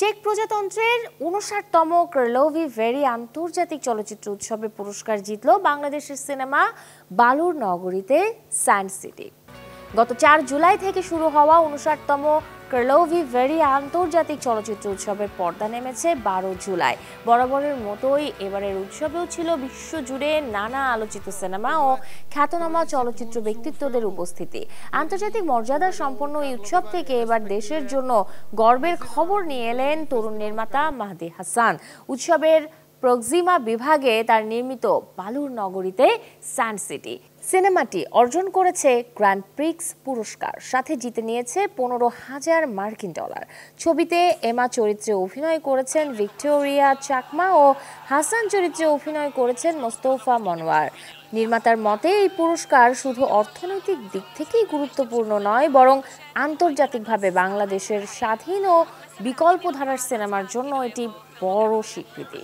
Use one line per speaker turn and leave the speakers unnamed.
Check প্রজাতন্ত্রের ৫৯তম Karlovy very আন্তর্জাতিক চলচ্চিত্র উৎসবে পুরস্কার জিতল বাংলাদেশের সিনেমা বালুর নগরীতে স্যান্ড সিটি। গত ৪ জুলাই থেকে শুরু হওয়া ৫৯তম কার্লোভি ভেরি আন্তর্জাতিক চলচ্চিত্র উৎসবের পর্দা নেমেছে ১২ জুলাই। বরাবরের মতোই এবারের উৎসবেও ছিল বিশ্বজুড়ে নানা আলোচিত সিনেমা ও খ্যাতনামা চলচ্চিত্র ব্যক্তিত্বদের উপস্থিতি। আন্তর্জাতিক মর্যাদা সম্পন্ন এই উৎসব থেকে এবার দেশের জন্য গর্বের খবর নিয়ে এলেন তরুণ নির্মাতা মাহদী হাসান। উৎসবের প্রক্সিমা বিভাগে তার নির্মিত বালুর নগরীতে স্যান্ড সিটি সিনেমাটি অর্জন করেছে গ্র্যান্ড প্রিক্স পুরস্কার, সাথে জিতে নিয়েছে $১৫,০০০ ছবিতে এমা চরিত্রে অভিনয় করেছেন ভিক্টোরিয়া চাকমা ও হাসান চরিত্রে অভিনয় করেছেন মোস্তফা মনোয়ার। নির্মাতার মতে এই পুরস্কার শুধু অর্থনৈতিক দিক থেকেই গুরুত্বপূর্ণ নয়, বরং আন্তর্জাতিকভাবে বাংলাদেশের স্বাধীন ও বিকল্প ধারার সিনেমার জন্য এটি বড় স্বীকৃতি।